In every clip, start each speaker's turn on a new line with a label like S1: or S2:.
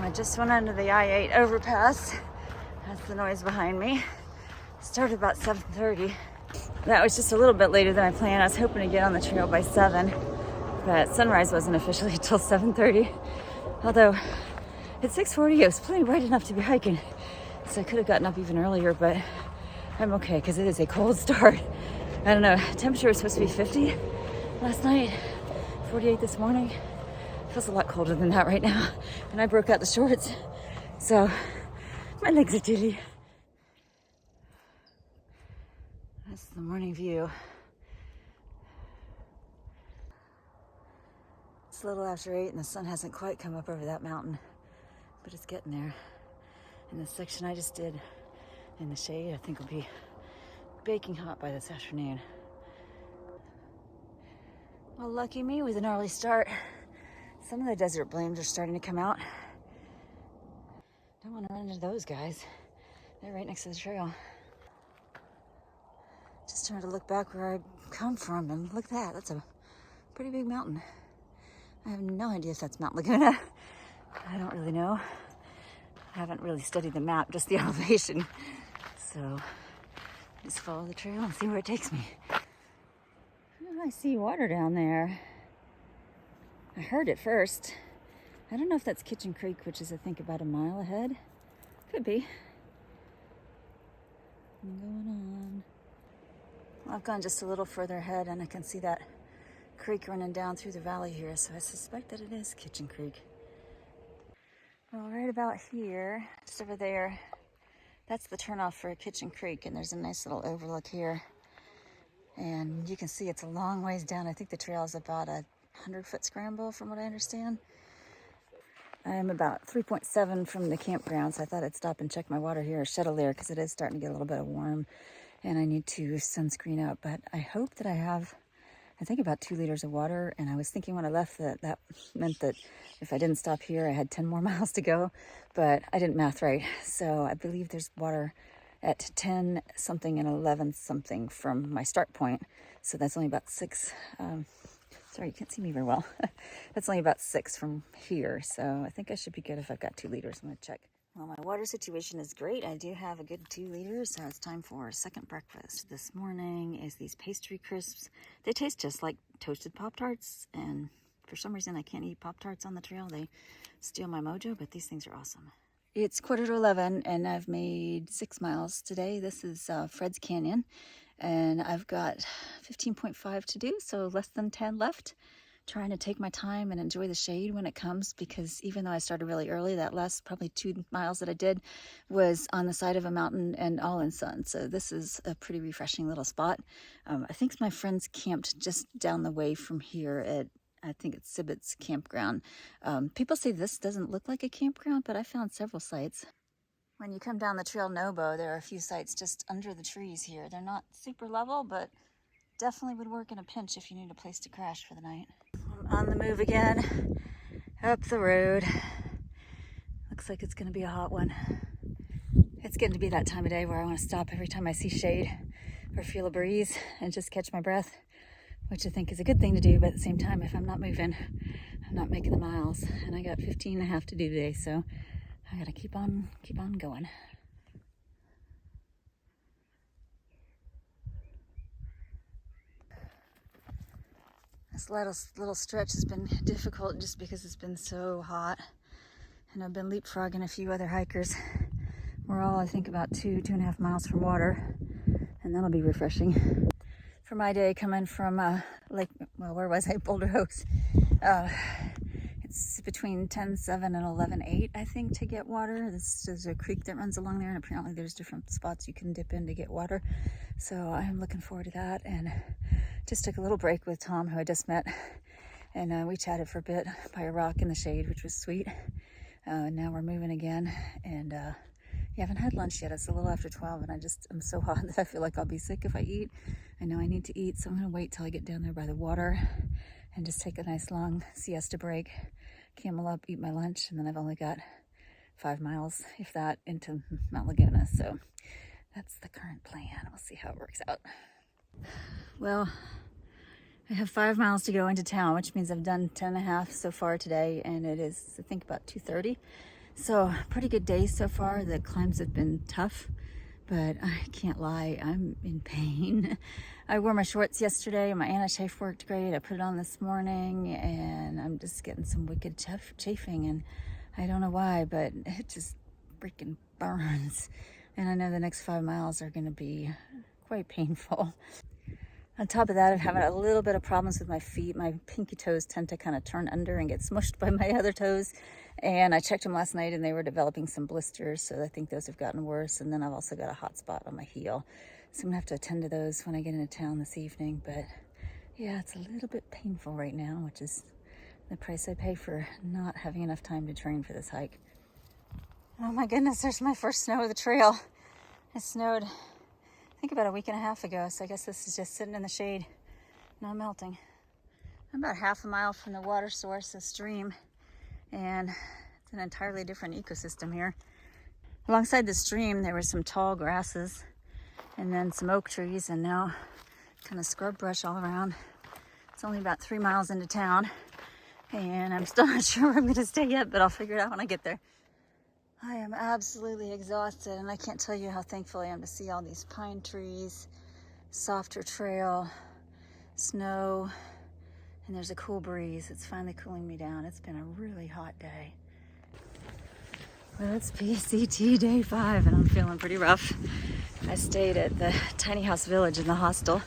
S1: I just went under the I-8 overpass. That's the noise behind me. Started about 7:30. That was just a little bit later than I planned. I was hoping to get on the trail by 7, but sunrise wasn't officially until 7:30. Although at 6:40, it was plenty bright enough to be hiking. So I could have gotten up even earlier, but I'm okay because it is a cold start. I don't know, temperature was supposed to be 50 last night, 48 this morning. Feels a lot colder than that right now. And I broke out the shorts, so my legs are chilly. That's the morning view. It's a little after 8 and the sun hasn't quite come up over that mountain, but it's getting there. And the section I just did in the shade, I think will be baking hot by this afternoon. Well, lucky me with an early start. Some of the desert blooms are starting to come out. Don't want to run into those guys. They're right next to the trail. Just trying to look back where I come from, and look at that. That's a pretty big mountain. I have no idea if that's Mount Laguna. I don't really know. I haven't really studied the map, just the elevation. So just follow the trail and see where it takes me. Oh, I see water down there. I heard it first. I don't know if that's 𝐀𝐻𝐿 Creek, which is I think about a mile ahead. Could be. What's going on? Well, I've gone just a little further ahead and I can see that creek running down through the valley here, so I suspect that it is 𝐀𝐻𝐿 Creek. Well, right about here, just over there, that's the turnoff for 𝐀𝐻𝐿 Creek, and there's a nice little overlook here. And you can see it's a long ways down. I think the trail is about a 100-foot scramble from what I understand. I'm about 3.7 from the campground, so I thought I'd stop and check my water here, or Chatelier, because it is starting to get a little bit warm and I need to sunscreen up. But I hope that I have, I think, about 2 liters of water. And I was thinking when I left that meant that if I didn't stop here, I had 10 more miles to go, but I didn't math right. So I believe there's water at 10 something and 11 something from my start point. So that's only about 6. Sorry, you can't see me very well. That's only about 6 from here. So I think I should be good if I've got 2 liters. I'm gonna check. Well, my water situation is great. I do have a good 2 liters. So it's time for second breakfast. This morning is these pastry crisps. They taste just like toasted Pop-Tarts. And for some reason, I can't eat Pop-Tarts on the trail. They steal my mojo, but these things are awesome. It's 10:45 and I've made 6 miles today. This is Fred's Canyon. And I've got 15.5 to do, so less than 10 left. Trying to take my time and enjoy the shade when it comes, because even though I started really early, that last probably 2 miles that I did was on the side of a mountain and all in sun. So this is a pretty refreshing little spot. I think my friends camped just down the way from here at, I think it's 𝐒𝐮𝐬𝐻𝐿 campground. People say this doesn't look like a campground, but I found several sites. When you come down the trail 𝐿𝐵𝐵, there are a few sites just under the trees here. They're not super level, but definitely would work in a pinch if you need a place to crash for the night. I'm on the move again, up the road. Looks like it's gonna be a hot one. It's getting to be that time of day where I want to stop every time I see shade or feel a breeze and just catch my breath, which I think is a good thing to do, but at the same time, if I'm not moving, I'm not making the miles. And I got 15.5 to do today, so I gotta keep on going. This little stretch has been difficult just because it's been so hot, and I've been leapfrogging a few other hikers. We're all, I think, about 2.5 miles from water, and that'll be refreshing. For my day coming from where was I? Boulder Oaks. It's between 10:7 and 11:8, I think, to get water. There's a creek that runs along there, and apparently there's different spots you can dip in to get water. So I'm looking forward to that, and just took a little break with Tom, who I just met, and we chatted for a bit by a rock in the shade, which was sweet. Now we're moving again, and you haven't had lunch yet. It's a little after 12, and I'm so hot that I feel like I'll be sick if I eat. I know I need to eat, so I'm gonna wait till I get down there by the water and just take a nice long siesta break, camel up, eat my lunch, and then I've only got 5 miles, if that, into Mount Laguna. So that's the current plan. We'll see how it works out. Well, I have 5 miles to go into town, which means I've done 10.5 so far today, and it is, I think, about 2:30. So pretty good day so far. The climbs have been tough, but I can't lie, I'm in pain. I wore my shorts yesterday and my anti-chafe worked great. I put it on this morning and I'm just getting some wicked chafing, and I don't know why, but it just freaking burns. And I know the next 5 miles are gonna be quite painful. On top of that, I'm having a little bit of problems with my feet. My pinky toes tend to kind of turn under and get smushed by my other toes. And I checked them last night and they were developing some blisters, so I think those have gotten worse. And then I've also got a hot spot on my heel. So I'm gonna have to attend to those when I get into town this evening. But yeah, it's a little bit painful right now, which is the price I pay for not having enough time to train for this hike. Oh my goodness, there's my first snow of the trail. It snowed, I think about a week and a half ago, so I guess this is just sitting in the shade, not melting. I'm about half a mile from the water source, a stream, and it's an entirely different ecosystem here. Alongside the stream, there were some tall grasses and then some oak trees, and now kind of scrub brush all around. It's only about 3 miles into town, and I'm still not sure where I'm gonna stay yet, but I'll figure it out when I get there. I am absolutely exhausted, and I can't tell you how thankful I am to see all these pine trees, softer trail, snow, and there's a cool breeze. It's finally cooling me down. It's been a really hot day. Well, it's PCT day 5, and I'm feeling pretty rough. I stayed at the tiny house village in the hostel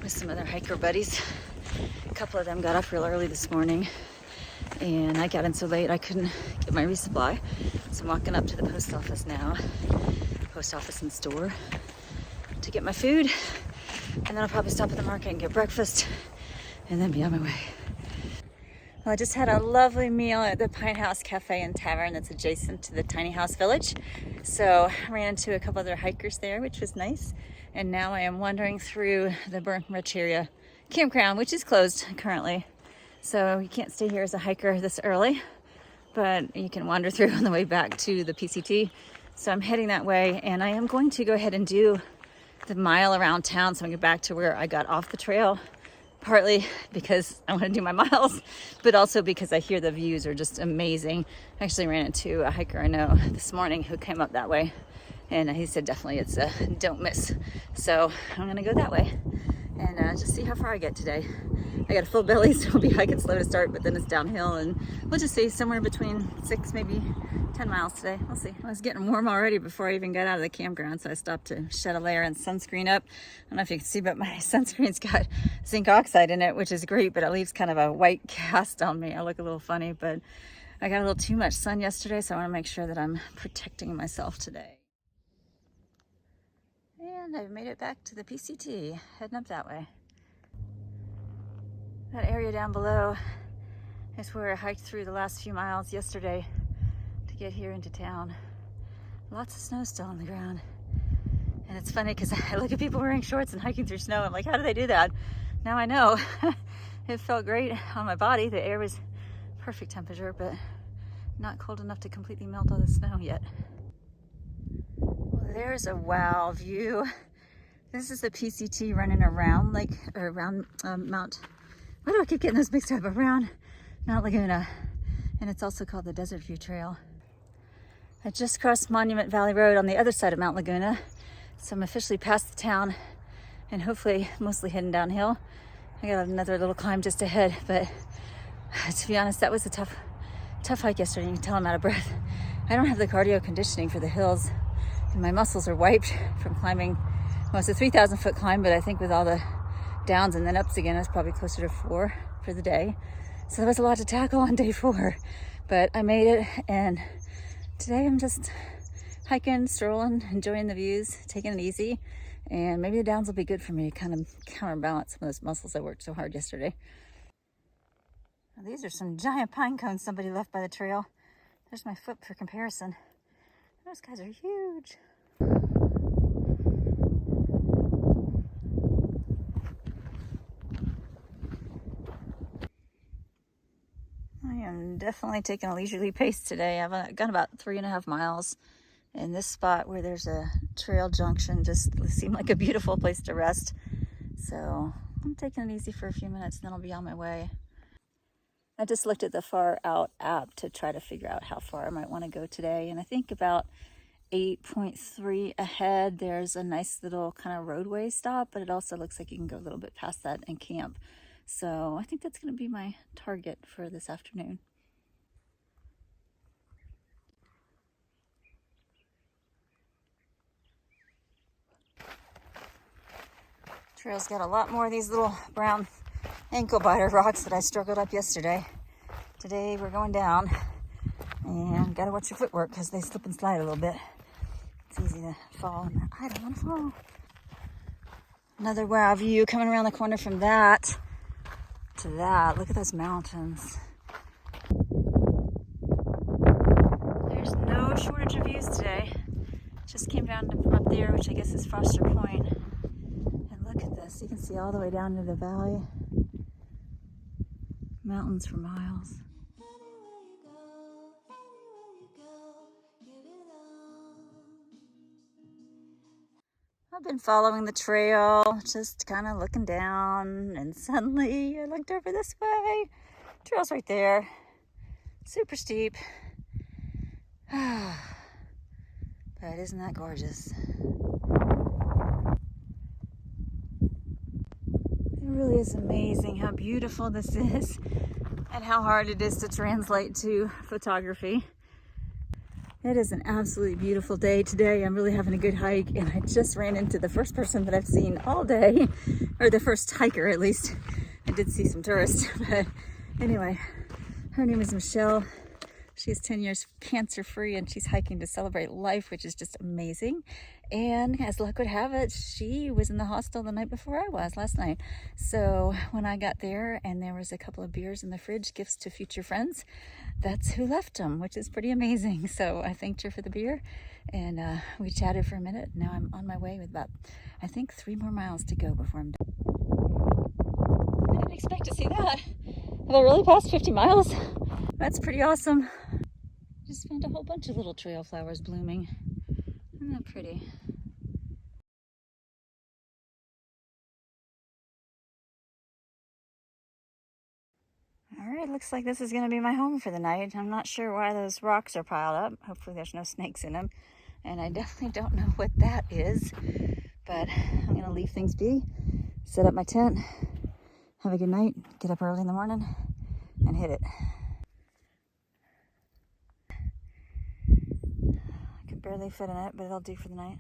S1: with some other hiker buddies. A couple of them got up real early this morning, and I got in so late I couldn't get my resupply. So I'm walking up to the post office now, post office and store, to get my food, and then I'll probably stop at the market and get breakfast, and then be on my way. Well, I just had a lovely meal at the Pine House Cafe and Tavern that's adjacent to the tiny house village. So I ran into a couple other hikers there, which was nice. And now I am wandering through the Burnt Rich area campground, which is closed currently. So you can't stay here as a hiker this early, but you can wander through on the way back to the PCT. So I'm heading that way, and I am going to go ahead and do the mile around town so I can get back to where I got off the trail, partly because I want to do my miles, but also because I hear the views are just amazing. I actually ran into a hiker I know this morning who came up that way, and he said definitely it's a don't miss. So I'm gonna go that way and just see how far I get today. I got a full belly, so it'll be hiking slow to start, but then it's downhill, and we'll just see, somewhere between 6, maybe 10 miles today. We'll see. I was getting warm already before I even got out of the campground, so I stopped to shed a layer and sunscreen up. I don't know if you can see, but my sunscreen's got zinc oxide in it, which is great, but it leaves kind of a white cast on me. I look a little funny, but I got a little too much sun yesterday, so I want to make sure that I'm protecting myself today. And I've made it back to the PCT, heading up that way. That area down below is where I hiked through the last few miles yesterday to get here into town. Lots of snow still on the ground. And it's funny because I look at people wearing shorts and hiking through snow. I'm like, how do they do that? Now I know. It felt great on my body. The air was perfect temperature, but not cold enough to completely melt all the snow yet. Well, there's a wow view. This is the PCT running around Mount, why do I keep getting those mixed up? Around Mount Laguna, and it's also called the Desert View Trail. I just crossed Monument Valley Road on the other side of Mount Laguna, so I'm officially past the town and hopefully mostly heading downhill. I got another little climb just ahead, but to be honest, that was a tough hike yesterday. You can tell I'm out of breath. I don't have the cardio conditioning for the hills, and my muscles are wiped from climbing. Well, it's a 3,000 foot climb, but I think with all the downs and then ups again, I was probably closer to 4 for the day. So there was a lot to tackle on day 4, but I made it, and today I'm just hiking, strolling, enjoying the views, taking it easy, and maybe the downs will be good for me to kind of counterbalance some of those muscles I worked so hard yesterday. Now, these are some giant pine cones somebody left by the trail. There's my foot for comparison. Those guys are huge. I'm definitely taking a leisurely pace today. I've got about 3.5 miles, and this spot where there's a trail junction just seemed like a beautiful place to rest. So I'm taking it easy for a few minutes, and then I'll be on my way. I just looked at the Far Out app to try to figure out how far I might want to go today. And I think about 8.3 ahead, there's a nice little kind of roadway stop, but it also looks like you can go a little bit past that and camp. So I think that's going to be my target for this afternoon. Trail's got a lot more of these little brown ankle biter rocks that I struggled up yesterday. Today we're going down, and gotta watch your footwork because they slip and slide a little bit. It's easy to fall, and I don't want to fall. Another wow view coming around the corner from that to that. Look at those mountains. There's no shortage of views today. Just came down to up there, which I guess is Foster Point. And look at this. You can see all the way down to the valley. Mountains for miles. I've been following the trail, just kind of looking down, and suddenly I looked over this way. Trail's right there. Super steep. But isn't that gorgeous? It really is amazing how beautiful this is and how hard it is to translate to photography. It is an absolutely beautiful day today. I'm really having a good hike, and I just ran into the first person that I've seen all day, or the first hiker at least. I did see some tourists, but anyway, her name is Michelle. She is 10 years cancer-free, and she's hiking to celebrate life, which is just amazing. And as luck would have it, she was in the hostel the night before I was, last night. So when I got there and there was a couple of beers in the fridge, gifts to future friends, that's who left them, which is pretty amazing. So I thanked her for the beer, and we chatted for a minute. Now I'm on my way with about, I think, 3 more miles to go before I'm done. I didn't expect to see that. Have I really passed 50 miles? That's pretty awesome. Just found a whole bunch of little trail flowers blooming. Isn't that pretty? All right, looks like this is going to be my home for the night. I'm not sure why those rocks are piled up. Hopefully there's no snakes in them. And I definitely don't know what that is. But I'm going to leave things be, set up my tent, have a good night, get up early in the morning, and hit it. I could barely fit in it, but it'll do for the night.